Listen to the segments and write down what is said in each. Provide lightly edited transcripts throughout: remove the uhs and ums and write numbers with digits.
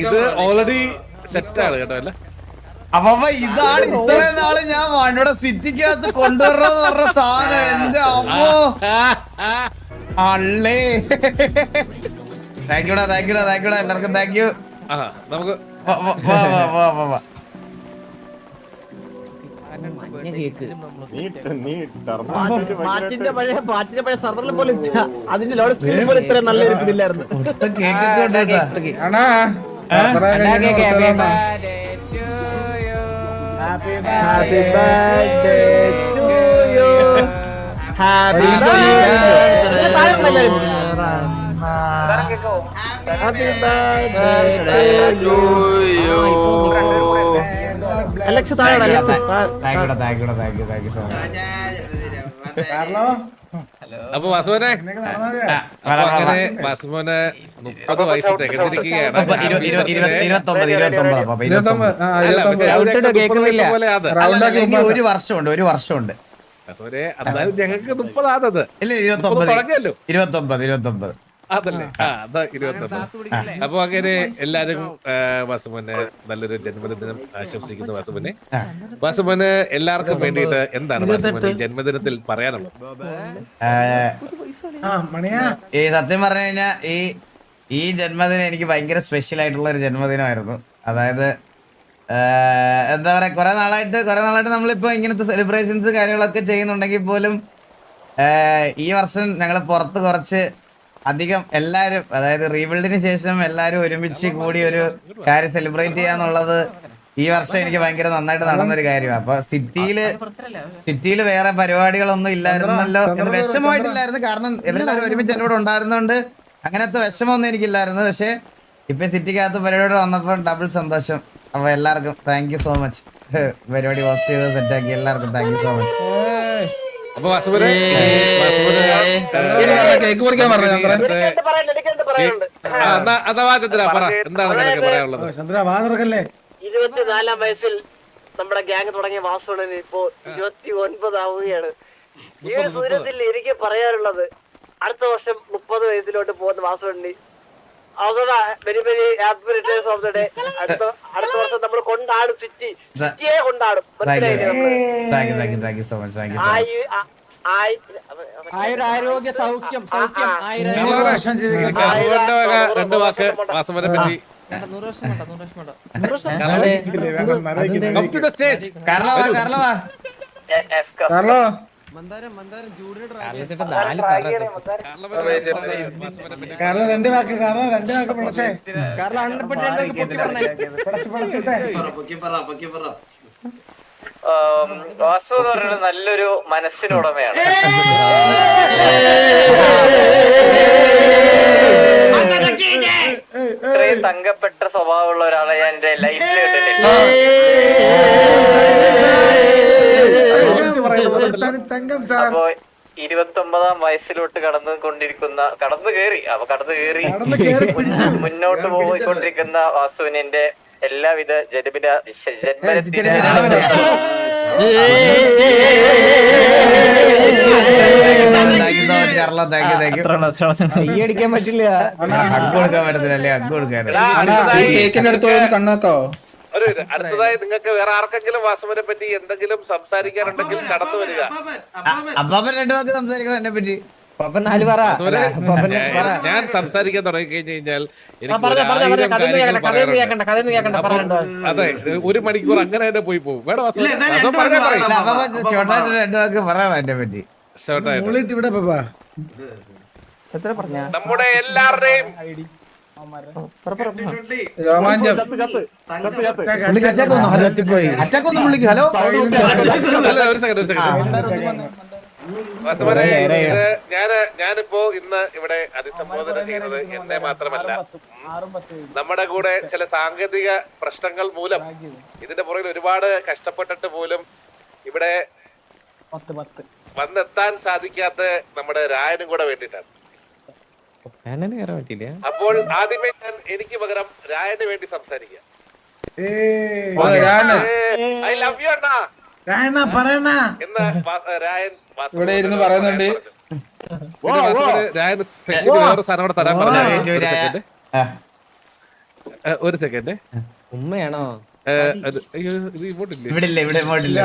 ഇത് ഓൾറെഡി സെറ്റാണ് കേട്ടോ അല്ല. അപ്പൊ ഇതാണ് ഇത്രയും നാള് ഞാൻ വണ്ടിയുടെ സിറ്റിക്കകത്ത് കൊണ്ടുവരണമെന്ന് പറഞ്ഞ സാധനം. എന്റെ അമ്മോ അള്ളേ. താങ്ക്യൂടാ താങ്ക്യൂടാ താങ്ക്യൂടാ എല്ലാവർക്കും താങ്ക് യു. നമുക്ക് പാറ്റിന്റെ പഴയ സർവറിൽ പോലും അതിന്റെ ലോഡ് സ്ക്രീനിൽ പോലും ഇത്ര നല്ല ഇരിക്കുന്നില്ലായിരുന്നു. Happy birthday to you. Happy birthday. Happy birthday to you. Alex താഴെ Alex. താങ്ക്യൂടാ താങ്ക്യൂടാ താങ്ക് യു സോ മച്ച്. അപ്പൊ വാസുവിനെ അങ്ങനെ വാസുമോനെ 30 വയസ്സ് തികഞ്ഞിരിക്കുകയാണ്. ഒരു വർഷമുണ്ട് എന്നാലും ഞങ്ങൾക്ക് 30 ആണത്. ഇല്ല 29 അതല്ലേ അതാ 29. അപ്പൊ അങ്ങനെ എല്ലാരും വാസുമോനെ നല്ലൊരു ജന്മദിനം ആശംസിക്കുന്നു. വാസുമോന് എല്ലാവർക്കും വേണ്ടിയിട്ട് എന്താണ് വാസുമോന് ജന്മദിനത്തിൽ പറയാനുള്ളത്? ഈ സത്യം പറഞ്ഞു കഴിഞ്ഞാ ഈ ജന്മദിനം എനിക്ക് ഭയങ്കര സ്പെഷ്യൽ ആയിട്ടുള്ള ഒരു ജന്മദിനമായിരുന്നു. അതായത് എന്താ പറയാ കുറെ നാളായിട്ട് നമ്മളിപ്പോ ഇങ്ങനത്തെ സെലിബ്രേഷൻസ് കാര്യങ്ങളൊക്കെ ചെയ്യുന്നുണ്ടെങ്കിൽ പോലും ഈ വർഷം ഞങ്ങൾ പുറത്ത് കുറച്ച് അധികം എല്ലാരും, അതായത് റീബിൽഡിന് ശേഷം എല്ലാരും ഒരുമിച്ച് കൂടി ഒരു കാര്യം സെലിബ്രേറ്റ് ചെയ്യാന്നുള്ളത് ഈ വർഷം എനിക്ക് ഭയങ്കര നന്നായിട്ട് നടന്നൊരു കാര്യമാണ്. അപ്പൊ സിറ്റിയില് വേറെ പരിപാടികളൊന്നും ഇല്ലായിരുന്നല്ലോ എന്ന് വിഷമമായിട്ടില്ലായിരുന്നു. കാരണം ഇവരെല്ലാവരും ഒരുമിച്ച് എൻ്റെ കൂടെ ഉണ്ടായിരുന്നോണ്ട് അങ്ങനത്തെ വിഷമമൊന്നും എനിക്കില്ലായിരുന്നു. പക്ഷെ ഇപ്പൊ സിറ്റിക്കകത്ത് പരിപാടി വന്നപ്പോൾ ഡബിൾ സന്തോഷം. അപ്പൊ എല്ലാവർക്കും താങ്ക് യു സോ മച്ച്. പരിപാടി ഹോസ്റ്റ് ചെയ്ത് സെറ്റാക്കി എല്ലാവർക്കും താങ്ക് യു സോ മച്ച്. അപ്പൊ വാസുവിനെ കേക്ക് മുറിക്കാൻ പറഞ്ഞു അഥവാ ചന്ദ്ര പറ എന്താണ് നിനക്ക് പറയാനുള്ളത്? ചന്ദ്ര വാതിറക്കല്ലേ. 24-ാം വയസ്സിൽ നമ്മുടെ ഗ്യാങ് തുടങ്ങിയ വാസുവിന് ഇപ്പോ 29 ആവുകയാണ്. ഈ ഒരു സൂര്യത്തിൽ എനിക്ക് പറയാനുള്ളത് അടുത്ത വർഷം 30 വയസ്സിലോട്ട് പോകുന്ന വാസുവിന് very very happy returns of the day. അടുത്ത വർഷം നമ്മൾ കൊണ്ടാടും, സിറ്റിയെ കൊണ്ടാടും. ആരോഗ്യ സൗഖ്യം സൗഖ്യം. 2 വാക്ക് വാസുവിനെ പറ്റി. 100 വർഷം വേണ്ട. കാരണം 2 വാക്ക് പിടിച്ചേ. വാസു എന്ന് പറയുന്നത് നല്ലൊരു മനസ്സിനുടമയാണ്. ഇത്രയും തങ്കപ്പെട്ട സ്വഭാവമുള്ള ഒരാളെ ഞാൻ എന്റെ ലൈഫിൽ കണ്ടിട്ടില്ല. അപ്പോ 29-ാം വയസ്സിലോട്ട് കടന്നു കയറി മുന്നോട്ട് പോയിക്കൊണ്ടിരിക്കുന്ന വാസുവിന് എന്റെ എല്ലാവിധ ജന്മദിന അടിക്കാൻ പറ്റില്ല. കണ്ണാക്കോ. അടുത്തതായി നിങ്ങൾക്ക് വേറെ ആർക്കെങ്കിലും വാസുവിനെ പറ്റി എന്തെങ്കിലും സംസാരിക്കാനുണ്ടെങ്കിൽ കടന്നു വരിക. അപ്പാപ്പൻ 2 വാക്ക് സംസാരിക്കണം എന്നെ പറ്റി. ഞാൻ സംസാരിക്കാൻ തുടങ്ങി കഴിഞ്ഞാൽ എനിക്ക് അതെ 1 മണിക്കൂർ അങ്ങനെ തന്നെ പോയി പോകും. വേണം എന്നെ പറ്റി നമ്മുടെ എല്ലാവരുടെയും ഞാനിപ്പോ ഇന്ന് ഇവിടെ അഭിസംബോധന ചെയ്യുന്നത് എന്നെ മാത്രമല്ല, നമ്മുടെ കൂടെ ചില സാങ്കേതിക പ്രശ്നങ്ങൾ മൂലം ഇതിന്റെ പുറകിൽ ഒരുപാട് കഷ്ടപ്പെട്ടിട്ട് പോലും ഇവിടെ വന്നെത്താൻ സാധിക്കാത്ത നമ്മുടെ രായനും കൂടെ വേണ്ടിയിട്ടാണ്. അപ്പോൾ ആദ്യമേ ഞാൻ എനിക്ക് പകരം രായന് വേണ്ടി സംസാരിക്കാം. ഐ ലവ് യു അണ്ണാ എന്ന് രായൻ ഇവിടെ ഇരുന്ന് പറയുന്നുണ്ട്. പിന്നെ വാസുവിന് രാജന് സ്പെഷ്യൽ വേറെ സാധനം കൂടെ തരാൻ പറഞ്ഞു. ഒരു സെക്കൻഡ്. ഉമ്മയാണോ? അയ്യോ ഇത് ഇങ്ങോട്ടില്ലേ? ഇവിടെ ഇല്ല, ഇവിടെ ഇങ്ങോട്ടില്ല.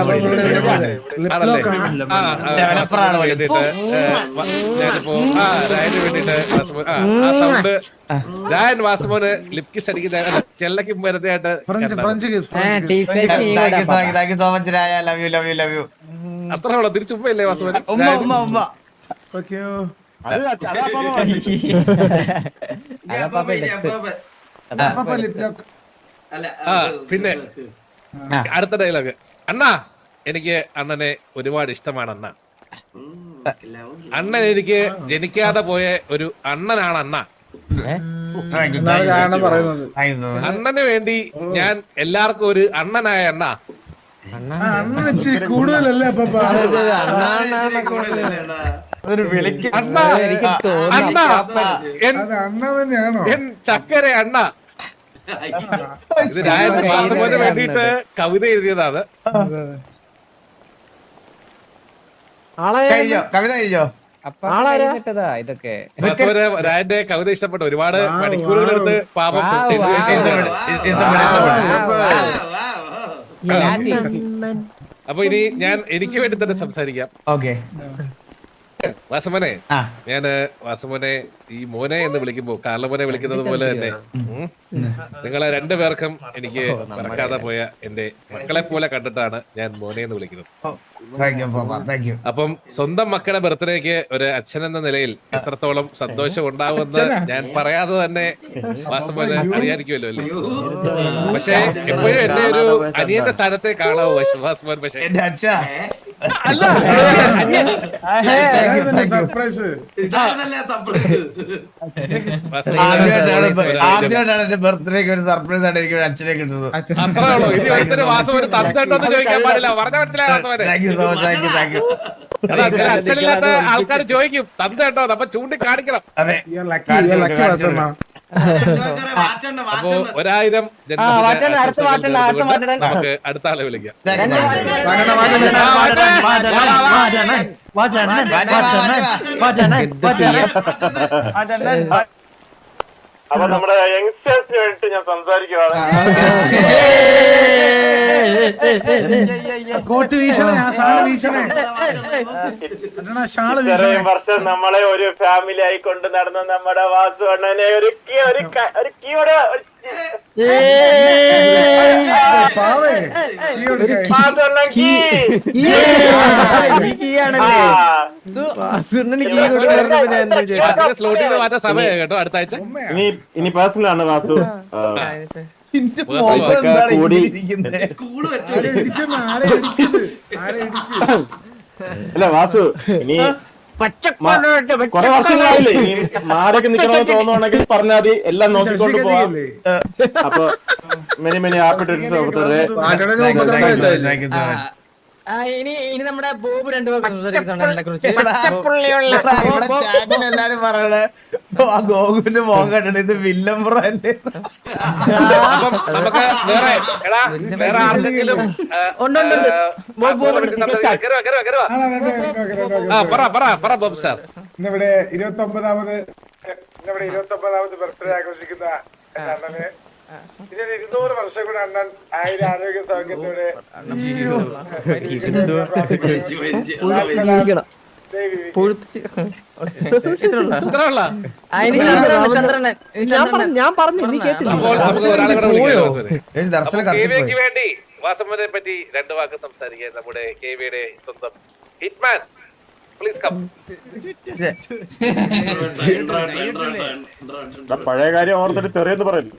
ആണല്ലേ? ഞാനിപ്പോ രായന് വേണ്ടിട്ട് ആ സൗണ്ട് രായൻ വാസുമോന് ലിപ് കിസ് അടിക്കുന്ന ചെല്ലക്ക് വെറുതെയായിട്ട് താങ്ക് യു സോ മച്ച് രായ. Love you love you love you. അത്ര ഉള്ളു. തിരിച്ചുമ്മയില്ലേ വാസുമോൻ? ഉമ്മ ഉമ്മ ഉമ്മ. പിന്നെ അടുത്ത ഡയലോഗ്. അണ്ണാ എനിക്ക് അണ്ണനെ ഒരുപാട് ഇഷ്ടമാണ് അണ്ണ. അണ്ണൻ എനിക്ക് ജനിക്കാതെ പോയ ഒരു അണ്ണനാണ് അണ്ണ. അണ്ണന് വേണ്ടി ഞാൻ എല്ലാവർക്കും ഒരു അണ്ണനായ അണ്ണ. കൂടുതലല്ലേ എൻ ചക്കര അണ്ണ. ഇത് രായൻ വാസുമോന് വേണ്ടിയിട്ട് കവിത എഴുതിയതാണ്. കവിത കഴിച്ചോ? ഇതൊക്കെ വാസുമോന് രായന്റെ കവിത ഇഷ്ടപ്പെട്ടു. ഒരുപാട് മണിക്കൂറുകൾ എടുത്ത് പാപം. അപ്പൊ ഇനി ഞാൻ എനിക്ക് വേണ്ടി തന്നെ സംസാരിക്കാം. ഓക്കെ വാസുമോനെ, ഞാന് വാസുമോനെ ഈ മോനെ എന്ന് വിളിക്കുമ്പോ കാർലമോനെ വിളിക്കുന്നത് പോലെ തന്നെ നിങ്ങളെ രണ്ടുപേർക്കും എനിക്ക് മറക്കാതെ പോയ എന്റെ മക്കളെ പോലെ കണ്ടിട്ടാണ് ഞാൻ മോനെ എന്ന് വിളിക്കുന്നത്. അപ്പം സ്വന്തം മക്കളുടെ ബർത്ത്ഡേക്ക് ഒരു അച്ഛൻ എന്ന നിലയിൽ എത്രത്തോളം സന്തോഷം ഉണ്ടാവുമെന്ന് ഞാൻ പറയാതെ തന്നെ വാസുമോനെ അറിയാതിരിക്കുമല്ലോ അല്ലേ? പക്ഷെ എപ്പോഴും എന്റെ ഒരു അനിയന്റെ സ്ഥാനത്തെ കാണാവൂ വാസുമോൻ. പക്ഷെ അല്ല, ആദ്യമായിട്ടാണ് എന്റെ ബർത്ത്ഡേക്ക് ഒരു സർപ്രൈസ് ആയിട്ട് എനിക്ക് അച്ഛനെ കിട്ടുന്നത്. അത്രേ ഉള്ളൂ. ഇനി ഒരിക്കലും വാസുവിന് തന്തണ്ടോന്ന് ചോദിക്കാൻ പാടില്ല. പറഞ്ഞ മനസ്സിലായ വാസുവിന്. അച്ഛനില്ലാത്ത ആൾക്കാർ ചോദിക്കും തന്തണ്ടോ, അപ്പൊ ചൂണ്ടി കാണിക്കണം. അതെ, അപ്പൊ 1000 നമുക്ക് അടുത്ത ആളെ വിളിക്കാം. അപ്പൊ നമ്മുടെ യങ്സ്റ്റേഴ്സിന് വേണ്ടിട്ട് ഞാൻ സംസാരിക്കുവാണ്. ഇത്രയും വർഷം നമ്മളെ ഒരു ഫാമിലി ആയി കൊണ്ട് നടന്ന നമ്മുടെ വാസു അണ്ണനെ ഒരു സ്ലോട്ട് ചെയ്ത് മാറ്റാൻ സമയം കേട്ടോ. അടുത്ത ആഴ്ച ഇനി പേഴ്സണലാണ് വാസു. അല്ല വാസു, ഇനി കൊറേ വർഷങ്ങളായില്ലേ, ഇനി മാരൊക്കെ നിക്കണമെന്ന് തോന്നുവാണെങ്കിൽ പറഞ്ഞാൽ മതി, എല്ലാം നോക്കിക്കൊണ്ട് പോവാം. അപ്പൊ മെനി ഹാപ്പി ഇനി നമ്മുടെ ബോബ് രണ്ടു സംസാരിക്കുന്നുണ്ട് കുറിച്ച്. എല്ലാരും പറയണേ ആ ഗോകുവിന്റെ മോൻ കണ്ടിട്ട് ഇത് വില്ലൻ ബ്രോ അല്ലേ? നമുക്ക് വേറെ ആർക്കെങ്കിലും പറ ബോബ് സാർ. ഇന്നിവിടെ 29ാമത് ബർത്ത്ഡേ ആഘോഷിക്കുന്ന അണ്ണന് 200 വർഷം കൂടെ അണ്ണൻ ആരോഗ്യ സൗഖ്യത്തോടെ ഞാൻ പറഞ്ഞു നീ കേട്ടില്ല. വേണ്ടി വാസമ്മനെ പറ്റി 2 വാക്ക് സംസാരിക്കാൻ നമ്മുടെ കെവിയുടെ സ്വന്തം ഹിറ്റ്മാൻ പ്ലീസ് കം. പഴയ കാര്യം ഓർത്തിട്ട് ചെറിയെന്ന് പറയല്ലോ.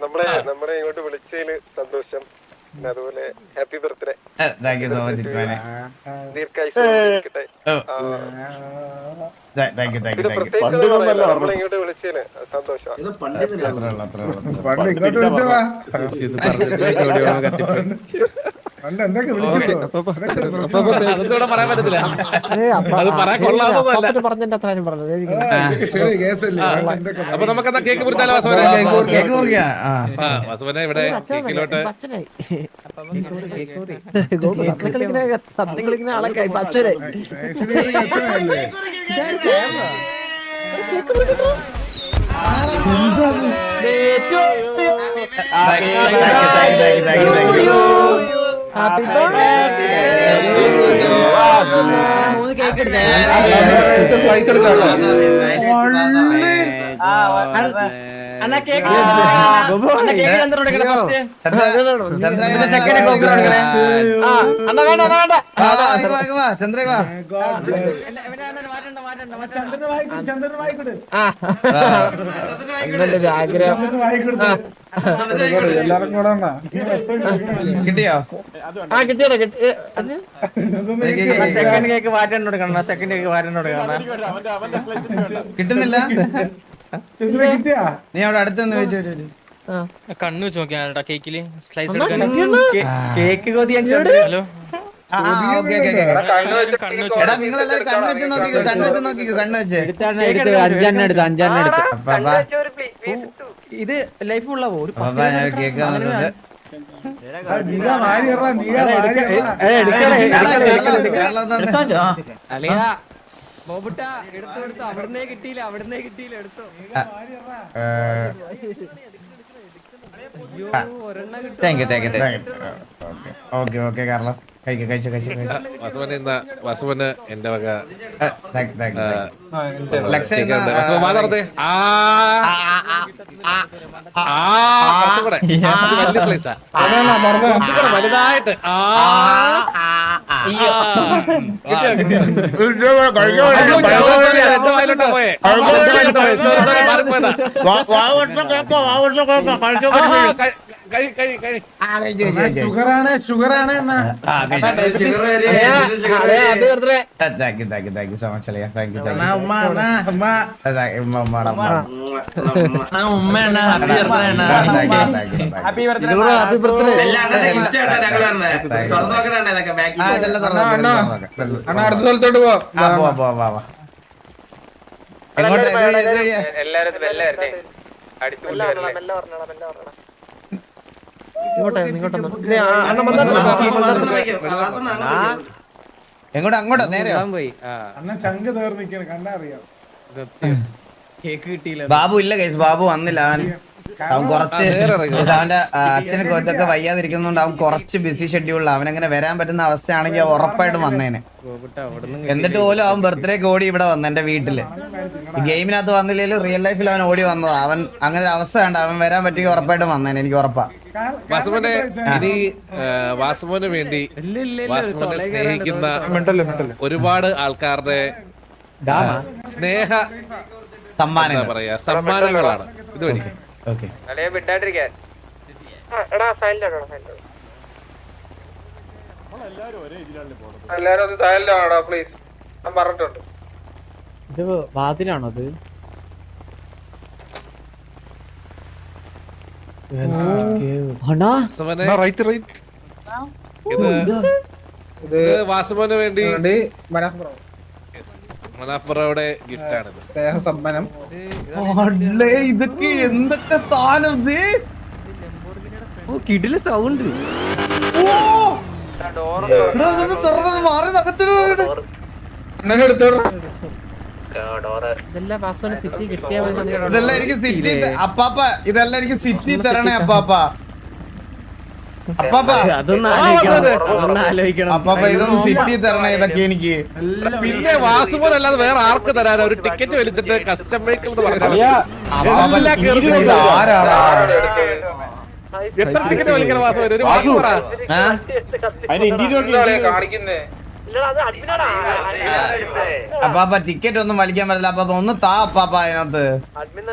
നമ്മളെ ഇങ്ങോട്ട് വിളിച്ചതില് സന്തോഷം. അതുപോലെ happy birthday. Thank you so much ഹിറ്റ്മാനെ. നമ്മളെ ഇങ്ങോട്ട് വിളിച്ചതിന് സന്തോഷം. എന്തൊക്കെ വിളിച്ചിട്ട് അതൊന്നും പറയാൻ പറ്റത്തില്ല. അത് പറയാൻ കൊള്ളാവുന്നതല്ല. പറഞ്ഞിട്ട് അത്രയും പറഞ്ഞത് ചെറിയ കേസല്ലേ എന്തൊക്കെ അപ്പൊ നമുക്കെന്താ കേക്ക് മുറിച്ചാലോ വാസുവനെ? കേക്ക് മുറിക്കാം. വാസുവനെ ഇവിടെ കേക്കിലോട്ട് സത്യങ്ങളിങ്ങനെ ആളൊക്കെ പച്ചരെ അച്ഛനല്ലേ മൂന്ന് കേക്ക് എടുത്തേ അണ്ണാ കേക്ക് കേക്ക് ചന്ദ്രൻ എടുക്കണേ ഫസ്റ്റ് സെക്കൻഡ് കോപ്പി എടുക്കണേ അണ്ണാ വേണ്ട അണ്ണാ വേണ്ട ചന്ദ്ര ചന്ദ്രൻ വായിക്കോട്ടെ ആഗ്രഹം എല്ലാരും കൂടെ കിട്ടിയോ? ആ കിട്ടിയോ സെക്കൻഡ് കേക്ക് വാറ്റൻ കൊടുക്കണം സെക്കൻഡ് കേക്ക് വാറ്റൻ കൊടുക്കണം കിട്ടുന്നില്ല. കിട്ടിയാ നീ അവിടെ അടുത്തൊന്ന് വെയിറ്റ്. കണ്ണു വെച്ച് നോക്കിയാ കേക്കില് സ്ലൈസ് എടുക്കാൻ കേക്ക് കൊതി ഹലോ എടാ നിങ്ങളെല്ലാരും കണ്ണുവെച്ച് നോക്കിക്കോ, കണ്ണുവെച്ച് നോക്കിക്കോ, കണ്ണുവെച്ച്. അഞ്ചെണ്ണം എടുത്ത് അപ്പാ ഇത് ലൈഫ് ഉള്ളവോ ഒരു അപ്പാ ഞാൻ കേക്ക് വന്നിട്ടുണ്ട്. അളിയാ ബോബുട്ട എടുത്തു അവിടുന്നേ കിട്ടിയില്ല എടുത്തോ താങ്ക് യു. ഓക്കെ കാർലോ കഴിച്ചു. വാസുവനെ ഇന്ന് വാസുവന് എന്റെ വക വലിയ സ്ലൈസാ വലുതായിട്ട് ഷുഗറാണ് താങ്ക് യു സോ മച്ച് അളിയ. താങ്ക് യു അടുത്ത സ്ഥലത്തോട്ട് പോവാ എങ്ങോട്ട്? അങ്ങോട്ടോ നേരെ പോയി അണ്ണൻ ചങ്ക് തേർന്ന് നിൽക്കണം കണ്ടാ അറിയാം. കേക്ക് കിട്ടിയില്ല ബാബു ഇല്ല ഗൈസ്, ബാബു വന്നില്ല. അവൻ കുറച്ച് അവന്റെ അച്ഛന് ഇതൊക്കെ വയ്യാതിരിക്കുന്നോണ്ട് അവൻ കുറച്ച് ബിസി ഷെഡ്യൂളിൽ അവനങ്ങനെ വരാൻ പറ്റുന്ന അവസ്ഥയാണെങ്കിൽ ഉറപ്പായിട്ടും വന്നേനെ. എന്നിട്ട് പോലും അവൻ ബർത്ത്ഡേക്ക് ഓടി ഇവിടെ വന്നു എന്റെ വീട്ടില്. ഗെയിമിനകത്ത് വന്നില്ലെങ്കിൽ റിയൽ ലൈഫിൽ അവൻ ഓടി വന്നതാ. അവൻ അങ്ങനെ ഒരു അവസ്ഥ ഉണ്ട്. അവൻ വരാൻ പറ്റിയ ഉറപ്പായിട്ടും വന്നേനെ, എനിക്ക് ഉറപ്പാ. വാസുമോനെ ഇനി വാസുമോന് വേണ്ടി വാസുമോനെ സ്നേഹിക്കുന്ന ഒരുപാട് ആൾക്കാരുടെ സ്നേഹ സമ്മാനം പറയാ സമ്മാനങ്ങളാണ് ഇത് വഴി. എല്ലാരും ഒന്ന് സൈലന്റ് ആണോടാ പ്ലീസ്, ഞാൻ പറഞ്ഞിട്ടുണ്ട്. ഇത് വാതിലാണോ അത്? ഇത് വാസുമോന് വേണ്ടി മനാഫ്ബറോയുടെ ഗിഫ്റ്റ് ആണ്. സ്നേഹസമ്പന്നം ഇതൊക്കെ എന്തൊക്കെ താനം കിടില സൗണ്ട് മാറി നകത്തിട്ട് ഇതെല്ലാം എനിക്ക് സിറ്റി അപ്പാപ്പ, ഇതെല്ലാം എനിക്ക് സിറ്റി തരണേ അപ്പാപ്പ. അതൊന്നും ആലോചിക്കണം. അപ്പാപ്പ ഇതൊന്ന് സിറ്റി തരണേ ഇതൊക്കെ എനിക്ക്. പിന്നെ വാസുമോൻ അല്ലാതെ വേറെ ആർക്ക് തരാനോ? ഒരു ടിക്കറ്റ് വലിച്ചിട്ട് കസ്റ്റം വെഹിക്കിൾ എന്ന് പറഞ്ഞാൽ എത്ര ടിക്കറ്റ് വലിക്കണം വാസുമോൻ? ഒരു വാസു കാണിക്കുന്നേ അപ്പാപ്പ ടിക്കറ്റ് ഒന്നും വലിക്കാൻ പറ്റില്ല അപ്പാപ്പ, ഒന്ന് താ അപ്പാപ്പ അതിനകത്ത്.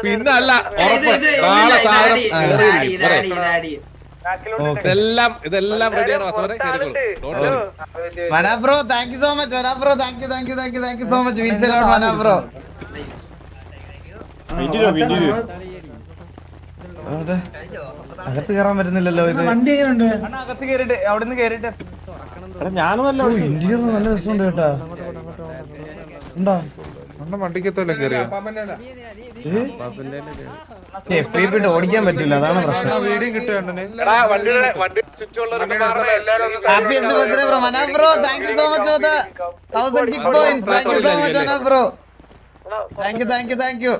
പിന്നെ അല്ല ഉറപ്പ് നാളെ സാധനം ഇതെല്ലാം റെഡിയാണ് വാസുമോനെ. മനാബ്രോ താങ്ക് യു സോ മച്ച്. മനാബ്രോ thank you so much. Means a lot മനാബ്രോ. അകത്ത് കയറാൻ പറ്റുന്നില്ലല്ലോ ഇത്. വണ്ടി എങ്ങനെയുണ്ട്? അകത്ത് കേറിട്ട് അവിടുന്ന് കേറിട്ട് ഇന്റീരിയർ നല്ല രസമുണ്ട് കേട്ടാ. ഉണ്ടാ വണ്ടിക്കത്തല്ലേ കയറിയ FPP ഇട്ട് ഓടിക്കാൻ പറ്റില്ല, അതാണ് പ്രശ്നം. വീഡിയോ കിട്ടുക എടാ വണ്ടി ചുറ്റുമുള്ളവരൊക്കെ മാറണേ. Happiest birthday bro, Manav bro. Thank you so much for the 1000 gift points. Thank you so much, Manav bro. Thank you.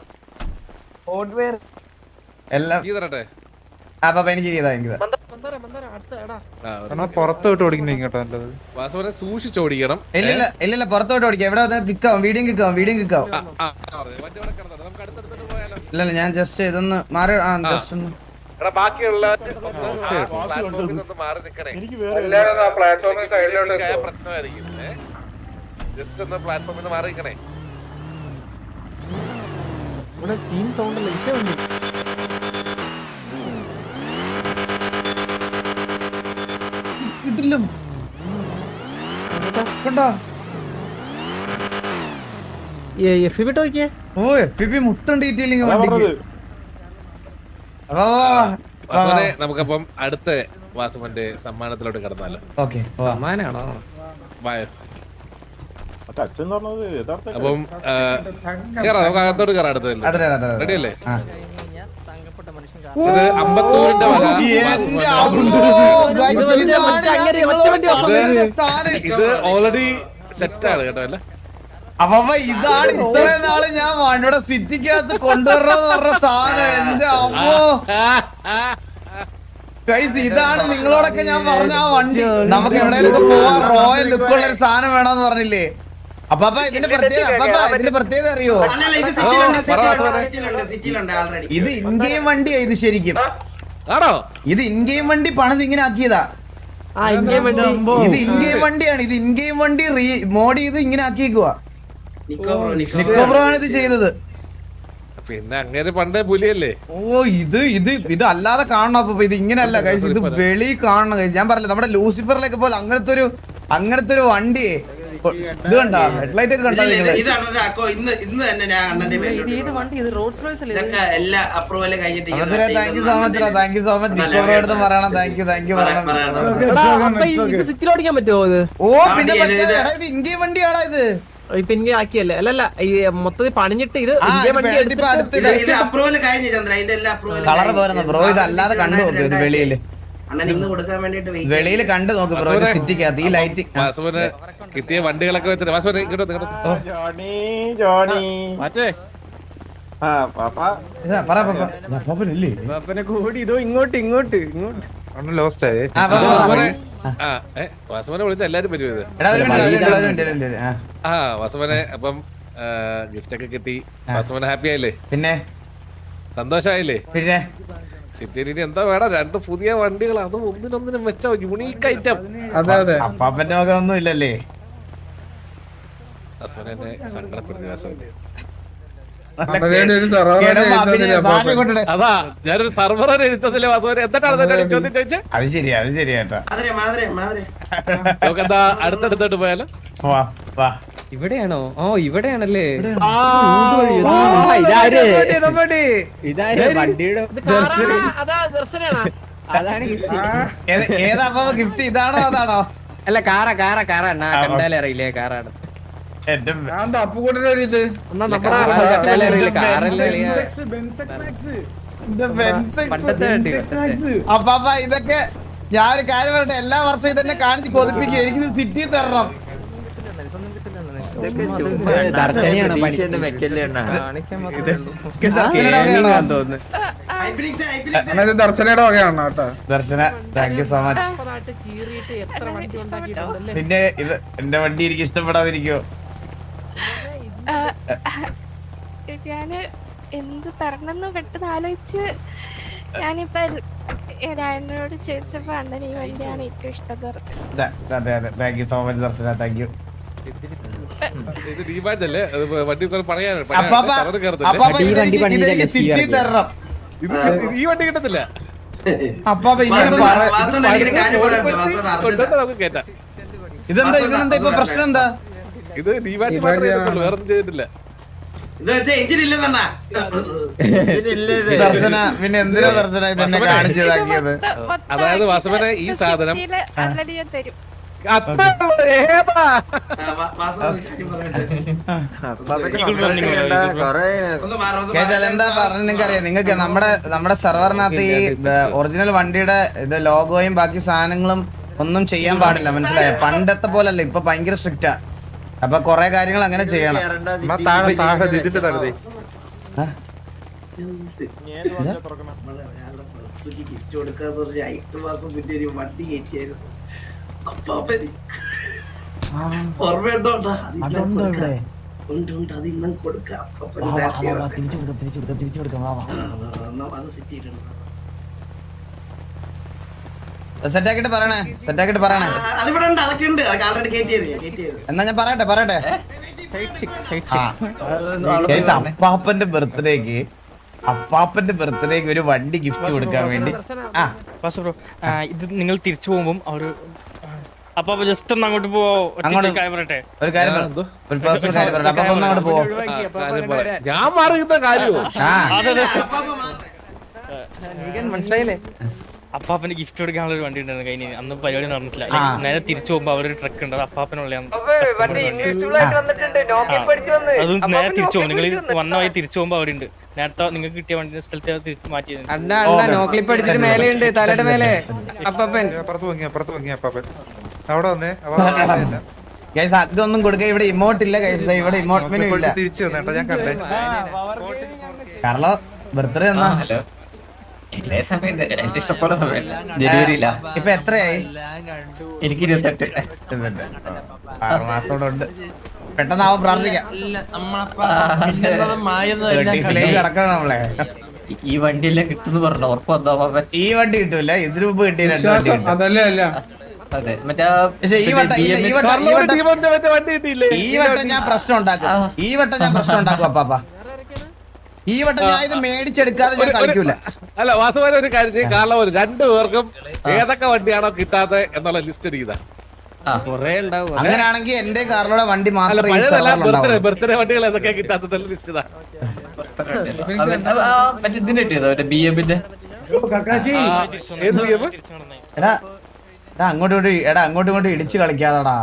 എല്ലാം അപ്പൊ എനിക്ക് ചെയ്താ എനിക്കിതാ. പുറത്തോട്ട് ഓടിക്കുന്ന ഇങ്ങോട്ടാ നല്ലത്. വാസുവിനെ സൂക്ഷിച്ചോടിക്കണം. ഇല്ലില്ല പുറത്തോട്ട് ഓടിക്കാം. എവിടെ കിക്കാവും, വീഡിയോ കിക്കാവും. ഇല്ല ഞാൻ ജസ്റ്റ് ഇതൊന്ന് മാറി ജസ്റ്റ് ഒന്ന് എടാ ബാക്കിയുള്ള പ്ലാറ്റ്ഫോമിൽ നിന്ന് മാറി നിക്കണേ. എല്ലാരും ആ പ്ലാറ്റ്ഫോമിൽ സൈഡിലോട്ട് പ്രശ്നമായിരിക്കും. ജസ്റ്റ് ഒന്ന് പ്ലാറ്റ്ഫോമിൽ നിന്ന് മാറി നിക്കണേ. കിട്ടില്ല കണ്ടാ. ഓ FPP മുട്ടുണ്ട് ഡീറ്റെയിലിംഗ് വണ്ടിക്ക്. വാസുവിനെ നമുക്കപ്പം അടുത്ത വാസുവിന്റെ സമ്മാനത്തിലോട്ട് കടന്നാലോ? ഓക്കെ സമ്മാനാണോ? അപ്പം കേറാം, നമുക്ക് അകത്തോട്ട് കയറാം. അടുത്തല്ലേ റെഡി അല്ലേ? ഇത് അമ്പത്തൂരിന്റെ വക. ഇത് ഓൾറെഡി സെറ്റ് ആണ് കേട്ടോ അല്ലേ? അപ്പൊ ഇതാണ് ഇത്രയും നാള് ഞാൻ വണ്ടിയുടെ സിറ്റിക്കകത്ത് കൊണ്ടുവരണമെന്ന് പറഞ്ഞ സാധനം. എന്റെ അമ്മോ ഗൈസ്, ഇതാണ് നിങ്ങളോടൊക്കെ ഞാൻ പറഞ്ഞ ആ വണ്ടി. നമുക്ക് എവിടെയെങ്കിലും പോവാൻ റോയൽ ലുക്കുള്ള ഒരു സാധനം വേണമെന്ന് പറഞ്ഞില്ലേ? അപ്പൊ ഇതിന്റെ പ്രത്യേകത അറിയോ? ഇത് ഇൻഗെയിം വണ്ടിയാ. ഇത് ശരിക്കും ആണോ? ഇത് ഇൻഗെയിം വണ്ടി പണിത് ഇങ്ങനെ ആക്കിയതാ. ഇത് ഇൻഗെയിം വണ്ടിയാണ്. ഇത് ഇൻഗെയിം വണ്ടി മോഡ് ചെയ്ത് ഇങ്ങനെ ആക്കിയേക്കുവാ. നിക്കോബ്രോ ആണ് ഇത് ചെയ്തത്. പിന്നെ അങ്ങനെ പണ്ടേ പുലിയല്ലേ? ഓ ഇത് അല്ലാതെ കാണണം. അപ്പൊ ഇത് ഇങ്ങനെയല്ല ഗൈസ്, ഇത് വെളി കാണണം ഗൈസ്. ഞാൻ പറഞ്ഞില്ല നമ്മുടെ ലൂസിഫറിലൊക്കെ പോലെ അങ്ങനത്തെ ഒരു വണ്ടിയെ ഇത് കണ്ടാ. ഹെഡ്ലൈറ്റ് ഒക്കെ കണ്ടാ നിങ്ങള്? Thank you so much. നിക്കോബ്രോ അടുത്ത് പറയണം താങ്ക് യു പറയണം. ഓടിക്കാൻ പറ്റുമോ ഇത്? ഓ പിന്നെ ഇത് ഇന്ത്യൻ വണ്ടിയാടാ ഇത്. ഇപ്പൊ ഇന്ത്യ ആക്കിയല്ലേ? അല്ലല്ല ഈ മൊത്തത്തിൽ പണിഞ്ഞിട്ട് ഇത് കളർ പോരുന്ന ബ്രോ. ഇത് അല്ലാതെ കണ്ടു നോക്ക്. ഇത് വെളിയിൽ കണ്ടു നോക്ക് ബ്രോ. ഇത് സിറ്റിക്കകത്ത് ഈ ലൈറ്റ് വാസുവിന് കിട്ടിയ വണ്ടികളൊക്കെ വെച്ചിട്ട് വാസുവിനെ ഇങ്ങോട്ട് മാറ്റേ പറപ്പല്ലേ കൂടി ഇതോ ഇങ്ങോട്ട് ലോസ്റ്റ് ആയി. വാസുവിനെ വിളിച്ച എല്ലാരും വരും ഇത്. വാസുവിനെ അപ്പം ഗിഫ്റ്റ് ഒക്കെ കിട്ടി. വാസുവിനെ ഹാപ്പി ആയില്ലേ? പിന്നെ സന്തോഷായില്ലേ? പിന്നെ സിറ്റിയിൽ ഇനി എന്താ വേണം? 2 പുതിയ വണ്ടികൾ, അതും ഒന്നിനൊന്നിനും വെച്ച യൂണീക്ക് ഐറ്റം. അപ്പാപ്പന്റെ വക ഒന്നും ഇല്ലല്ലേ? വാസുവിനെ എന്നെ സങ്കടപ്പെടുത്തി. വാസുവിനെ അതാ ഞാനൊരു സർവർ എഴുത്തതില്ലേ വാസുവിനെ? എന്താണ് ചോദ്യം ചോദിച്ചേ? അത് ശരിയാട്ടാ. നമുക്കെന്താ അടുത്തടുത്തോട്ട് പോയാലോ? ഇവിടെയാണോ? ഓ ഇവിടെയാണല്ലേ? ഏതാ ഗിഫ്റ്റ്? ഇതാണോ അതാണോ? അല്ല കാറാ കണ്ടാലേ അറിയില്ലേ? കാറാണ്. അപ്പാപ്പ ഇതൊക്കെ ഞാനൊരു കാര്യം പറയട്ടെ. എല്ലാ വർഷവും ഇതന്നെ കാണിച്ച് കൊതിപ്പിക്കും. എനിക്കിത് സിറ്റി തരണം. ദർശനയുടെ വകയാണ് കേട്ടോ. ദർശന താങ്ക് യു സോ മച്ച്. പിന്നെ ഇത് എന്റെ വണ്ടി എനിക്ക് ഇഷ്ടപ്പെടാതിരിക്കോ? ഞാന് എന്ത് തരണമെന്ന് പെട്ടെന്ന് ആലോചിച്ച് ഞാനിപ്പോ രായനോട് ചോദിച്ചപ്പോ അണ്ണൻ ഈ വണ്ടിയാണ് ഏറ്റവും ഇഷ്ടം പറഞ്ഞത്. അതെ thank you so much Darshana. Thank U. ഇത് ഡിമാൻഡല്ലേ? വണ്ടി പറയാനുണ്ട്. സിറ്റി തരണം. ഈ വണ്ടി കിട്ടത്തില്ല. ഇതെന്താ ഇതിനെന്താ ഇപ്പൊ പ്രശ്നം? എന്താ ഇത് ഡിമാൻഡ് മാത്രമേ വേറൊന്നും ചെയ്തിട്ടില്ല. ദർശന പിന്നെ എന്തിനാ ദർശന ഇതെന്നെ കാണിച്ചതാക്കിയത്? അതായത് വാസവനെ ഈ സാധനം അല്ലടി ഞാൻ തരും. എന്താ പറഞ്ഞ നിങ്ങൾക്കറിയാം, നിങ്ങൾക്ക് നമ്മുടെ സെർവറിനകത്ത് ഈ ഒറിജിനൽ വണ്ടിയുടെ ഇത് ലോഗോയും ബാക്കി സാധനങ്ങളും ഒന്നും ചെയ്യാൻ പാടില്ല, മനസ്സിലായോ? പണ്ടത്തെ പോലല്ല, ഇപ്പൊ ഭയങ്കര സ്ട്രിക്റ്റാ. അപ്പൊ കൊറേ കാര്യങ്ങൾ അങ്ങനെ ചെയ്യണം. സെറ്റാക്കിട്ട് പറയണേ, സെറ്റാക്കിട്ട് പറയണേ. എന്നാ ഞാൻ പറയട്ടെ. അപ്പാപ്പന്റെ ബർത്ത്ഡേക്ക് ഒരു വണ്ടി ഗിഫ്റ്റ് കൊടുക്കാൻ വേണ്ടി. ഇത് നിങ്ങൾ തിരിച്ചു പോകുമ്പോൾ അവര് അപ്പൊ ജസ്റ്റ് ഒന്ന് അങ്ങോട്ട് പറയട്ടെ. ഒരു കാര്യം ഒരു പേഴ്സണൽ കാര്യം പറയട്ടെ. അപ്പൊ ഒന്ന് അങ്ങോട്ട് പോവോ? ഞാൻ മാറിയുന്ന കാര്യമോ? മനസ്സിലായില്ലേ? അപ്പാപ്പന് ഗിഫ്റ്റ് കൊടുക്കാനുള്ള ഒരു വണ്ടി ഉണ്ടായിരുന്നു കഴിഞ്ഞ അന്ന് പരിപാടി നടന്നിട്ടില്ല. നേരെ തിരിച്ചു പോകുമ്പോ അവരൊരു ട്രക്ക് ഉണ്ട്, അത് അപ്പാപ്പനുള്ള. അത് നേരെ തിരിച്ചു പോകും, നിങ്ങൾ വന്ന വഴി തിരിച്ചു പോകുമ്പോ അവിടെ ഉണ്ട്. നേരത്തെ നിങ്ങൾക്ക് കിട്ടിയ വണ്ടി സ്ഥലത്ത് മാറ്റി നോക്ലിപ്പടിച്ചിട്ട് മേലെയുണ്ട്, തലയുടെ മേലെ അപ്പാപ്പൻ. അതൊന്നും കൊടുക്ക. ഇവിടെ ഇമോട്ടില്ല, ഇവിടെ ഇമോട്ട് മെനു ഇല്ല. കാരണം ബർത്ത്ഡേ എന്നാ ഇപ്പൊ എത്രയായി? എനിക്ക് 28. 6 മാസത്തോടെ ഉണ്ട്. പെട്ടെന്നാവും, പ്രാർത്ഥിക്കാം. കിടക്കണം നമ്മളെ. ഈ വണ്ടിയെല്ലാം കിട്ടുന്നു പറഞ്ഞു ഉറപ്പ് വന്നോ? ഈ വണ്ടി കിട്ടൂല, ഇതിനു മുമ്പ് കിട്ടിയ 2 വണ്ടി കിട്ടും. അതെ, മറ്റേ ഈ വട്ടം ഞാൻ പ്രശ്നം ഉണ്ടാക്കും. അപ്പാപ്പ ഈ വട്ടം ഞാൻ ഇത് മേടിച്ചെടുക്കാതെ ഞാൻ കളിക്കൂല. അല്ല വാസവന ഒരു കാര്യം, കാരണം 2 പേർക്കും ഏതൊക്കെ വണ്ടിയാണോ കിട്ടാത്ത എന്നുള്ള ലിസ്റ്റ് എടുക്കുക. അങ്ങനെയാണെങ്കിൽ എന്റെ കാറിലുള്ള വണ്ടി മാത്രം ബർത്ത്ഡേ വണ്ടികൾ ഏതൊക്കെയാ കിട്ടാത്ത ലിസ്റ്റ് ഇതാ. മറ്റേ ഇതിന് കിട്ടിയതോ മറ്റേ BM-ന്റെ? അങ്ങോട്ടും ഇങ്ങോട്ടും ഇടിച്ച് കളിക്കാതടാ.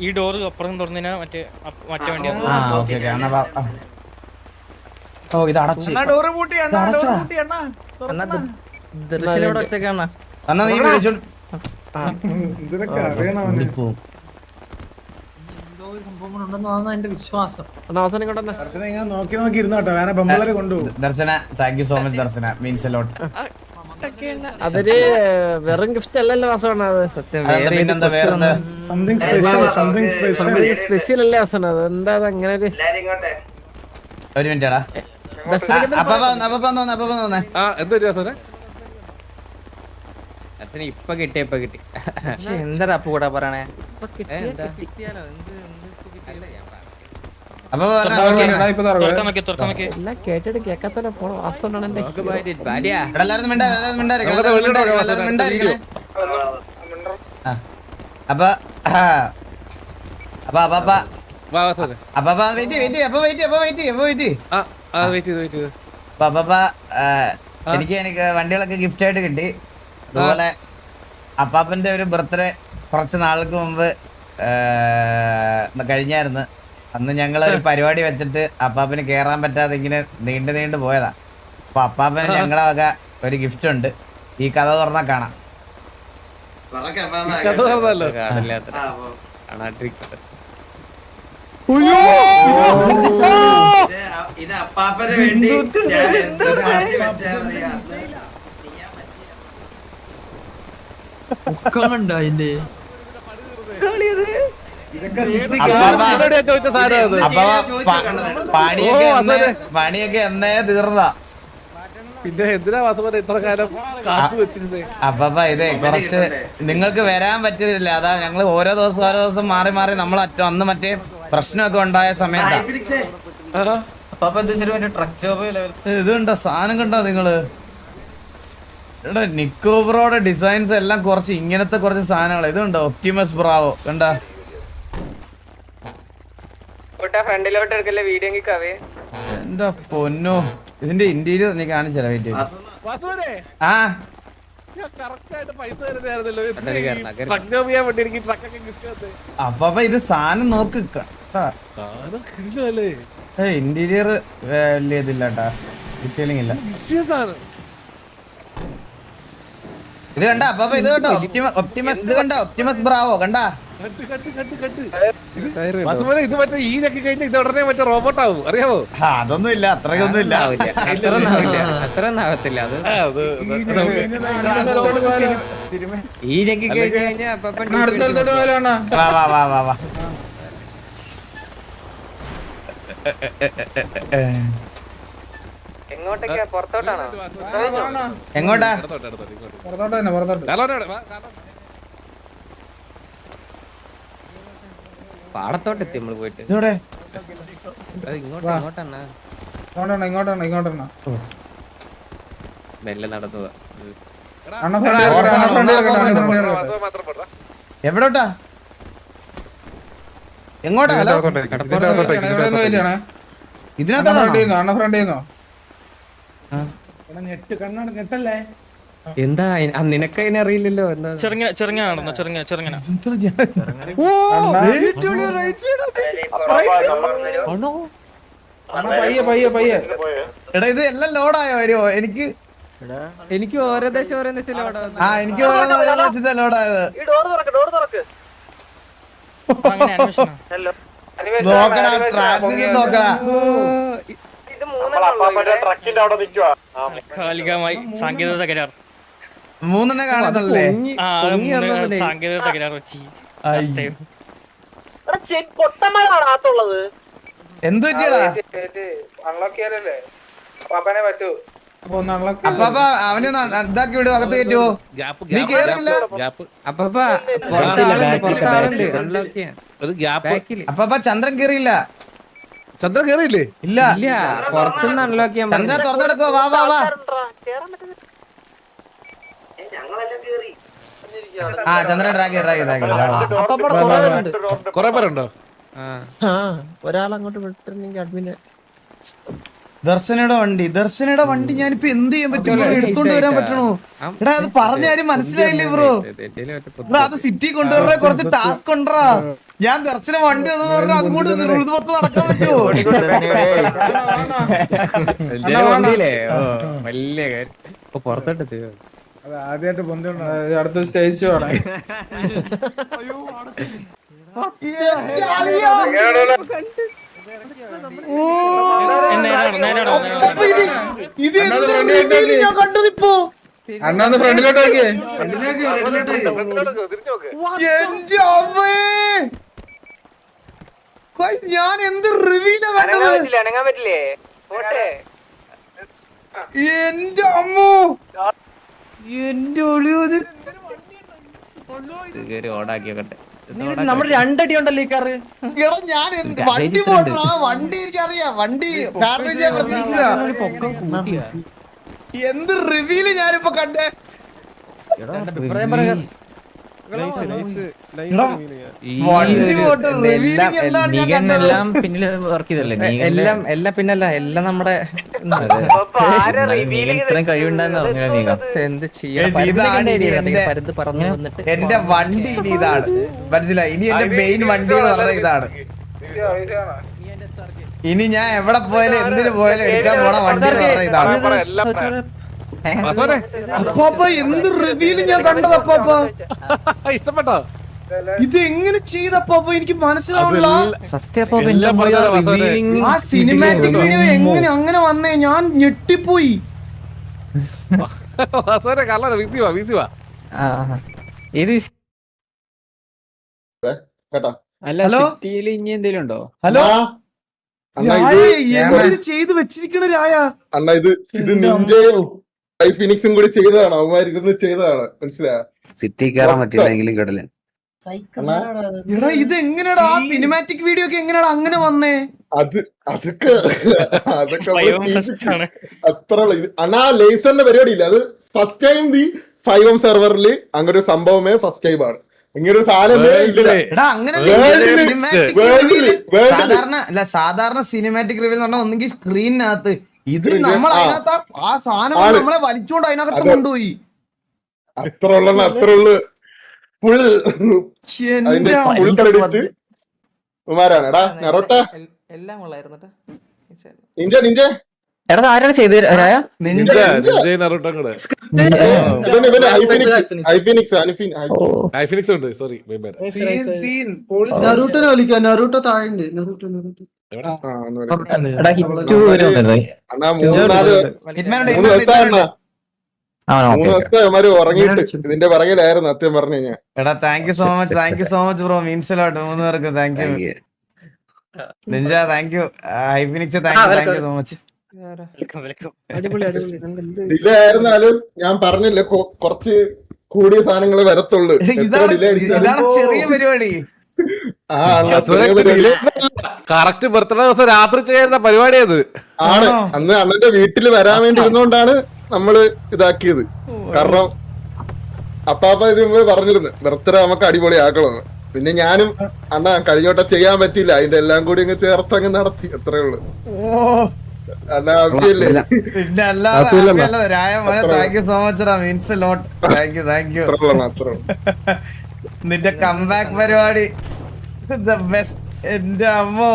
ഈ ഡോറ് അപ്പുറം തുറന്നിനാ മറ്റേ വണ്ടിയാണ്. ഓ ഇത് അടച്ച് ഒറ്റക്കാണ്. എന്നാ നീ വിളിച്ചോണ്ട് Darshana, thank you so much Darshana, means a lot. അതൊരു വെറും ഗിഫ്റ്റ് അല്ലല്ലോ വാസമാണ്, അത് സത്യം പിന്നെന്താ വേറെ സ്പെഷ്യൽ അല്ലേ വാസന? അത് എന്താ അങ്ങനെ ഒരു മിനിറ്റാടാ. ഇപ്പൊ കിട്ടി എന്താ അപ്പ കൂടാ പറയണേ? എല്ലാം കേട്ടിട്ട് കേക്കാത്തന്നെ പോണ വാസമാണ്. എനിക്ക് വണ്ടികളൊക്കെ ഗിഫ്റ്റ് ആയിട്ട് കിട്ടി. അതുപോലെ അപ്പാപ്പന്റെ ഒരു ബർത്ത്ഡേ കുറച്ച് നാൾക്ക് മുമ്പ് കഴിഞ്ഞായിരുന്നു. അന്ന് ഞങ്ങളൊരു പരിപാടി വെച്ചിട്ട് അപ്പാപ്പന് കേറാൻ പറ്റാതെ ഇങ്ങനെ നീണ്ടു പോയതാ. അപ്പൊ അപ്പാപ്പന് ഞങ്ങളെ വക ഒരു ഗിഫ്റ്റ് ഉണ്ട്. ഈ കഥ തുറന്നാ കാണാം. ഇത് അപ്പാപ്പന് വേണ്ടി പണിയൊക്കെ എന്നേ തീർന്നതാ. പിന്നെ എന്തിനാ വാസവൻ ഇത്ര കാലം കാത്തു വെച്ചിരുന്നേ? അപ്പ ഇതേ കുറച്ച് നിങ്ങൾക്ക് വരാൻ പറ്റില്ല. അതാ ഞങ്ങള് ഓരോ ദിവസം മാറി നമ്മൾ അന്ന് മറ്റേ പ്രശ്നമൊക്കെ ഉണ്ടായ സമയത്താ. ട്രക്ക് ജോബ് ഇതുണ്ടോ സാധനം കണ്ടോ നിങ്ങള്? എടാ നിക്കോ ബ്രോയുടെ ഡിസൈൻസ് എല്ലാം കുറച്ച് ഇങ്ങനത്തെ കുറച്ച് സാധനങ്ങൾ ഇതുണ്ടോ ഒപ്റ്റിമസ് ബ്രാവോ കണ്ടാ ഫ്രണ്ടിലോട്ട് എടുക്കല്ലേ വീഡിയോ കിക്കാവേ എന്താ പൊന്നോ ഇതിന്റെ ഇന്റീരിയർ നീ കാണിച്ചാ വെയിറ്റ് വാസുവിനെ, ആ ഞാൻ correct ആയിട്ട് പൈസ തരുന്നതായിരുന്നല്ലോ. ട്രക്ക് ജോബ് ചെയ്യാൻ വേണ്ടി എനിക്ക് ട്രക്കൊക്കെ gift തന്നേ. അപ്പൊ ഇത് സാധനം നോക്ക് സാധനം കിടിലല്ലേ? ഇന്റീരിയർ വലിയ ഇതില്ല കേട്ടാ ഡീറ്റെയിലിംഗ് ഇല്ല വിഷയസാണ്. ഇത് കണ്ട അപ്പൊ ഇത് കേട്ടോ ഒപ്റ്റിമസ് ഇത് കണ്ട ഒപ്റ്റിമസ് ബ്രാവോ കണ്ടാ വാസുവിനെ, ഇത് മറ്റേ ഈ ഞെക്കി കഴിഞ്ഞാൽ ഇത് ഉടനെ മറ്റേ റോബോട്ട് ആവും, അറിയാവോ? അതൊന്നും ഇല്ല അത്രയൊന്നും ഇല്ല അത്ര ആവത്തില്ല അത് ഈ ഞെക്കി കഴിഞ്ഞാൽ വാ വാ വാ വാ വാ എങ്ങോട്ടൊക്കെയാ പുറത്തോട്ടാണോ എങ്ങോട്ടാ പാടത്തോട്ടെത്തി നമ്മള് പോയിട്ട് ഇതോടെ അത് ഇങ്ങോട്ടാണ് മെല്ലെ നടന്നു എവിടോട്ടാ എങ്ങോട്ടാ ഹലോ ഇതിനകത്താണോ എന്താ നിനക്ക് അതിനെ അറിയില്ലല്ലോ എന്താ ചെറുങ്ങനെ നടന്നു ചെറുങ്ങനെ എടാ ഇത് എല്ലാം ലോഡായോ വരുമോ എനിക്ക് എനിക്ക് ഓരോ ദേശം ആ എനിക്ക് ഓരോ ലോഡായത് അങ്ങനെ അന്വേഷണം നോക്കടാ ട്രാൻസിറ്റ് നോക്കടാ ട്രക്കിന്റെ അവിടെ നിൽക്കുക. കാലികമായി സാങ്കേതിക തകരാർ മൂന്നെണ്ണേ കാണത്തുള്ളേ ആ സാങ്കേതിക തകരാർ വെച്ച് പൊട്ടന്മാരാണത്തുള്ളത് എന്ത് പറ്റിയടാ അൺലോക്ക് ചെയ്യാനല്ലേ പാപ്പനെ പറ്റൂ. അപ്പൊ അവന് ഇതാക്കി വിടും അകത്ത് കയറ്റുവോ നീ കേറില്ല ഒരു ഗ്യാപ്പ്. അപ്പൊ ചന്ദ്രൻ കേറിയില്ല ചന്ദ്രൻ കേറിയില്ലേ? ഇല്ല പുറത്തുനിന്ന് അൺലോക്ക് ചെയ്യാൻ ചന്ദ്രൻ തുറന്നെടുക്കോ വാ വാ വാ ആ ചന്ദ്രൻ ഡ്രാഗ് കൊറേ പേരുണ്ടോ? ഒരാളങ്ങോട്ട് വിട്ടിരുന്നെങ്കിൽ അഡ്മിന് ദർശനയുടെ വണ്ടി ഞാനിപ്പോ എന്ത് ചെയ്യാൻ പറ്റും ബ്രോ? എടുത്തോണ്ട് വരാൻ പറ്റണോ? എടാ അത് പറഞ്ഞാലും മനസ്സിലായില്ലേ ബ്രോ? അത് സിറ്റി കൊണ്ടുവരാൻ കുറച്ച് ടാസ്ക് കൊണ്ടുവരാ. ഞാൻ ദർശന വണ്ടി എന്ന് പറഞ്ഞാൽ അതുകൊണ്ട് മൊത്തം നടക്കാൻ പറ്റുമോ? വണ്ടിയില്ലേ വലിയ കാര്യം പുറത്തോട്ട് ആദ്യമായിട്ട് അടുത്ത സ്റ്റേജ് വേണം. ഞാൻ കണ്ടതിപ്പോ അണ്ണാന്ന് ഫ്രണ്ടിലോട്ട് നോക്കിയേ. എന്റെ അമ്മേ ഞാൻ എന്ത് റിവ്യൂലാ കണ്ടത്? അനങ്ങാൻ പറ്റില്ലേ എന്റെ അമ്മോ എന്റെ ഒളിയോത് ഓടാക്കിയോട്ടെ നമ്മുടെ രണ്ടടി ഉണ്ടല്ലോ ഈ കാറ്. എടാ ഞാൻ വണ്ടി പോട്ടാ വണ്ടി എനിക്കറിയാം വണ്ടി കാരണം ഞാൻ പ്രതീക്ഷിച്ച എന്ത് റിവ്യൂല് ഞാനിപ്പോ കണ്ടേ. വണ്ടി പോട്ട റിവ്യൂലിംഗ് എന്താണ് ഞാൻ കണ്ടത്? പിന്നില് വർക്ക് ചെയ്തല്ലേ എല്ലാം പിന്നല്ല എല്ലാം നമ്മുടെ ഇത്രയും കഴിവുണ്ടെന്ന് പറഞ്ഞില്ല. എന്ത് എന്റെ വണ്ടി ഇനി ഇതാണ് മനസ്സിലായി. ഇനി എന്റെ മെയിൻ വണ്ടി എന്ന് പറഞ്ഞ ഇതാണ്. ഇനി ഞാൻ എവിടെ പോയാലും എന്തിനു പോയാലും എടുക്കാൻ പോണ വണ്ടി എന്ന് പറഞ്ഞ ഇതാണ്. അപ്പാപ്പ എന്ത് റിവ്യൂല് ഞാൻ കണ്ടത് അപ്പാപ്പ. ഇഷ്ടപ്പെട്ടോ? ഇത് എങ്ങനെ ചെയ്തപ്പാപ്പ എനിക്ക് മനസ്സിലാവില്ല. ആ സിനിമാറ്റിക് വീഡിയോ എങ്ങനെ അങ്ങനെ വന്നേ ഞാൻ ഞെട്ടിപ്പോയി. ഹലോ ഇനി എന്തെങ്കിലും ഉണ്ടോ? ഹലോ എന്ത് ചെയ്ത് വെച്ചിരിക്കണ രായ? അണ്ണ ഇത് നിഞ്ചയും ഫിനിക്സും കൂടി ചെയ്തതാണ്. അവന്മാരിരുന്ന് ചെയ്തതാണ്. മനസ്സിലായ സിറ്റി കയറാൻ പറ്റില്ലെങ്കിലും കേട്ടില്ല. എടാ ഇത് എങ്ങനെയാടാ ആ സിനിമാറ്റിക് വീഡിയോ ഒക്കെ എങ്ങനെയാടാ അങ്ങനെ വന്നേ? അതൊക്കെ അത്ര അണ്ണാ ലേസറിന്റെ പരിപാടി ഇല്ല. അത് ഫസ്റ്റ് ടൈം ഈ 5M സെർവറിൽ അങ്ങനെ ഒരു സംഭവമേ ഫസ്റ്റ് ടൈം ആണ്. ഇങ്ങനെ ഒരു സാധനമേ ഇല്ല. എടാ അങ്ങനെ സാധാരണ സിനിമാറ്റിക് റിവ്യൂ എന്ന് പറഞ്ഞാൽ ഒന്നെങ്കിൽ സ്ക്രീനിനകത്ത്, ഇത് നമ്മൾ അതിനകത്ത് ആ സാധനം നമ്മളെ വലിച്ചുകൊണ്ട് അതിനകത്ത് കൊണ്ടുപോയി. അത്ര ഉള്ളു ഫുൾ അതിന്റെ ഫുൾ ക്രെഡിറ്റ് കുമാരാണ്. എടാ നെറോട്ട എല്ലാം കൊള്ളായിരുന്നു. നിഞ്ച നിഞ്ച എടാ ആരാണ് ചെയ്ത് ഐഫിനിക്സ് ഉണ്ട്. സോറി നറൂട്ടോ വിളിക്കോ? നറൂട്ടോ താഴെ ഉറങ്ങിയിട്ട് ഇതിന്റെ പിറകിലായിരുന്നു സത്യം പറഞ്ഞു കഴിഞ്ഞാൽ. എടാ thank you so much bro, means lot 3 പേർക്ക് താങ്ക് യു. നിഞ്ച താങ്ക് യു, ഐഫിനിക്സ് thank you so much. Delay ആയിരുന്നാലും ഞാൻ പറഞ്ഞില്ലേ കുറച്ച് കൂടിയ സാധനങ്ങൾ വരത്തുള്ളൂ. ഇതാണ് ചെറിയ പരിപാടി. കറക്റ്റ് ബർത്ത്ഡേ ദിവസം രാത്രി ചെയ്യുന്ന പരിപാടി അത് ആണ്. അന്ന് അണ്ണന്റെ വീട്ടിൽ വരാൻ വേണ്ടി ഇരുന്നോണ്ടാണ് നമ്മള് ഇതാക്കിയത്. കാരണം അപ്പാപ്പ ഇത് പറഞ്ഞിരുന്നു ബർത്ത്ഡേ നമുക്ക് അടിപൊളിയാക്കണമെന്ന്. പിന്നെ ഞാനും അണ്ണാ കഴിഞ്ഞോട്ട ചെയ്യാൻ പറ്റിയില്ല, അതിന്റെ എല്ലാം കൂടി അങ്ങ് ചേർത്ത് അങ്ങ് നടത്തി, അത്രേ ഉള്ളു. അണ്ണാ ഹാപ്പിയല്ലേ? പിന്നെ അല്ലാതെ thank you so much means lot. Thank you. നിന്റെ കംബാക്ക് പരിപാടി ദ ബെസ്റ്റ്. എന്റെ അമ്മോ,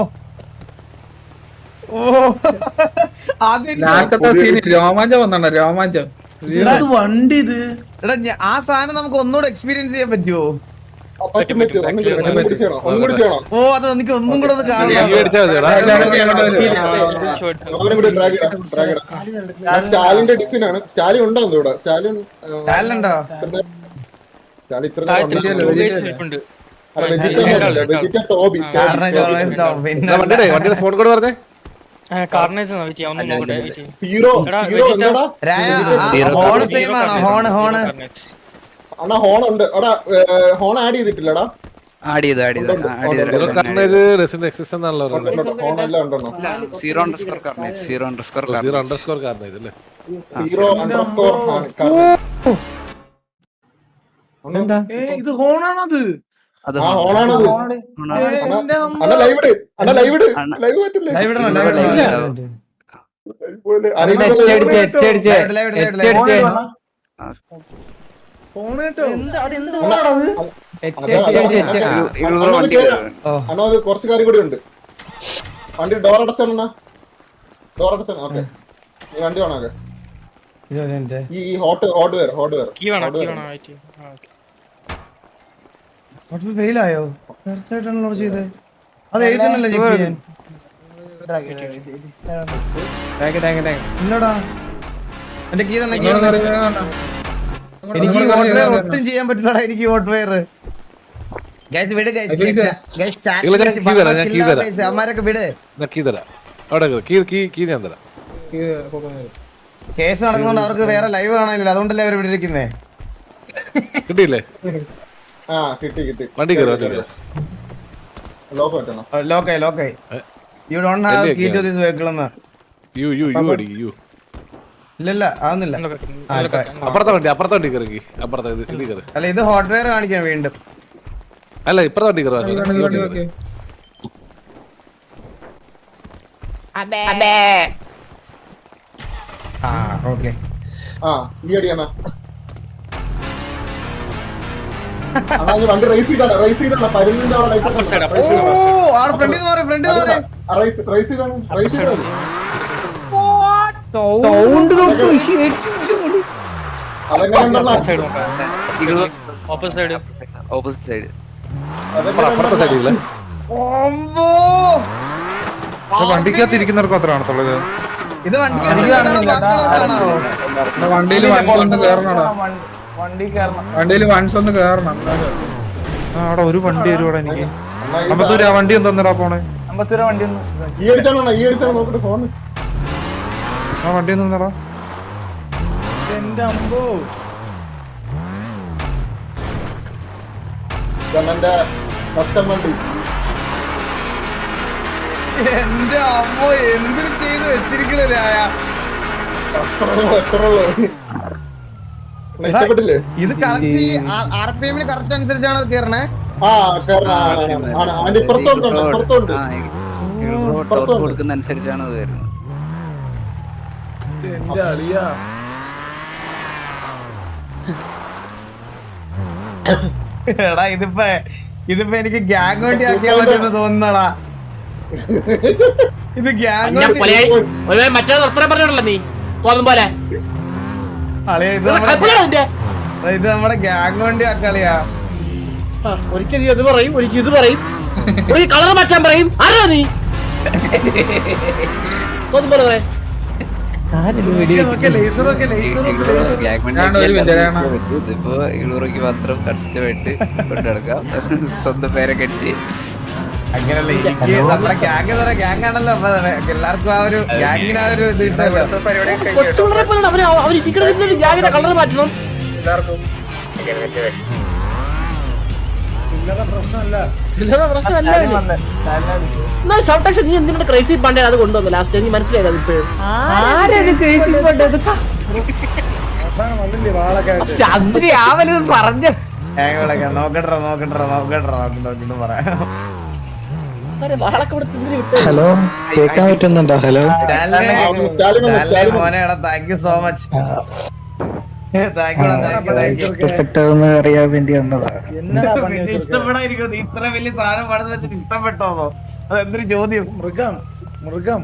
രോമാഞ്ചം വന്നോ? രോമാഞ്ചം വണ്ടി ഇത്. എടാ ആ സാധനം നമുക്ക് ഒന്നുകൂടെ എക്സ്പീരിയൻസ് ചെയ്യാൻ പറ്റുമോ? ഓ അത് എനിക്ക് ഒന്നും കൂടെ ഒന്ന് കാണാം. സ്റ്റാലിന്റെ ഡിസൈനാണ്. സ്റ്റാലിൻ ഉണ്ടോ ഇവിടെ? സ്റ്റാലിൻ ഉണ്ടോ? ഹോൺ ഉണ്ട്. ഹോൺ ആഡ് ചെയ്തിട്ടില്ലടാ. ഇത് ഹോണാണത്. കുറച്ച് കാര്യം കൂടി ഉണ്ട്. വണ്ടി ഡോർ അടച്ചാണ്. ഡോർ അടച്ചാണ്. ഓക്കെ വണ്ടി വേണോ? ഈ ഹോട്ട് വെയർ ഫെയിലായോ? തീർച്ചയായിട്ടാണല്ലോ ചെയ്തത്. അത് എഴുതണല്ലോ ചെക്ക് ചെയ്യാൻ. ഇല്ലടാ എന്റെ കീ തന്നെ. എനിക്ക് ഹോട്ട് വെയർ ഒട്ടും ചെയ്യാൻ പറ്റില്ലടാ. എനിക്ക് ഹോട്ട് വെയർ അമ്മാരൊക്കെ വിട്. കേസ് നടക്കുന്നോണ്ട് അവർക്ക് വേറെ ലൈവ് കാണാനില്ല, അതുകൊണ്ടല്ലേ അവർ ഇവിടെ ഇരിക്കുന്നേ. കിട്ടിയില്ലേ? ലോക്കായി. You don't have key to this vehicle എന്ന്. ഇല്ല ആവുന്നില്ല. അപ്പുറത്തെ വണ്ടി കയറി. അല്ല ഇത് ഹോട്ട് വെയർ കാണിക്കാൻ വീണ്ടും. അല്ല ഇപ്പുറത്തെ വണ്ടി കയറി. ഓക്കെ വണ്ടി റേസ് ചെയ്താണ്. പരുന്നിന്റെ വണ്ടിക്കകത്തിരിക്കുന്നവർക്ക് അത്ര കാണത്തുള്ളത്. ഇത് വണ്ടിയിൽ വൺസ് ഒന്ന് കേറണം. അവിടെ ഒരു വണ്ടി വരുവാടാ എനിക്ക്. 50 രൂപ വണ്ടി ഒന്നും പോണേ. 50 രൂപ വണ്ടി ആ വണ്ടി ഒന്നടാ. എന്റെ അമ്പോ വണ്ടി. എന്റെ അമ്മോ എന്തിനു ചെയ്ത് വെച്ചിരിക്കണേ. ഇഷ്ടപ്പെട്ടില്ലേ? ഇത് കറക്റ്റ് RPM കറക്റ്റ് അനുസരിച്ചാണ് കേറണേ. ആ അതിന്റെ ഇപ്പുറത്തോണ്ട് ഇപ്പുറത്തോണ്ട് കൊടുക്കുന്ന അനുസരിച്ചാണ് അത് വരുന്നത്. എടാ ഇതിപ്പോ എനിക്ക് ഗ്യാങ് വേണ്ടി ആക്കിയാ പറ്റുമെന്ന് തോന്നുന്നടാ. ഇത് ഗ്യാങ് മറ്റേ നിർത്തണം പറഞ്ഞോളൂ നീ തോന്നും പോലെ. ഇത് നമ്മുടെ ഗ്യാങ് വേണ്ടി ആക്കളിയാ. ഒരിക്കൽ നീ അത് പറയും, ഒരിക്കൽ ഇത് പറയും, ഒരു കളർ മാറ്റാൻ പറയും. ആരാ നീ തോന്നും പോലെ പറയാം. ഇതിപ്പോ 700 രൂപയ്ക്ക് മാത്രം കഷ്ടമായിട്ട് കൊണ്ടുനടക്കാം. സ്വന്തം പേരെ കെട്ടി അങ്ങനല്ല. എനിക്ക് നമ്മുടെ ഗ്യാങ് ആണല്ലോ. അപ്പൊ എല്ലാവർക്കും ആ ഒരു ഗ്യാങ്ങിന് ആ ഒരു ഇത് കിട്ടല്ലോ. കൊച്ചുപിള്ളേരെ പോലെയാണ് അവരിരിക്കുന്ന ഗ്യാങ്ങിന്റെ കളർ മാറ്റണം. എല്ലാവർക്കും നീ എന്തിനാണ് ക്രൈസി പാണ്ഡ്യ അത് കൊണ്ടുവന്നു ലാസ്റ്റ്? എനിക്ക് മനസ്സിലായത് അത് ഇപ്പോഴും പറഞ്ഞു. ഹലോ, കേൾക്കാൻ പറ്റുന്നുണ്ടോ? ഹലോ മോനെ, താങ്ക് യു സോ മച്ച്. ഇഷ്ടപ്പെട്ടതെന്ന് അറിയാൻ വേണ്ടി വന്നതാ. ഇഷ്ടപ്പെടാതിരിക്കും. ഇത്ര വലിയ സാധനം പണിത് വെച്ചിട്ട് ഇഷ്ടപ്പെട്ടോന്നോ? അതെന്തൊരു ചോദ്യം. മൃഗം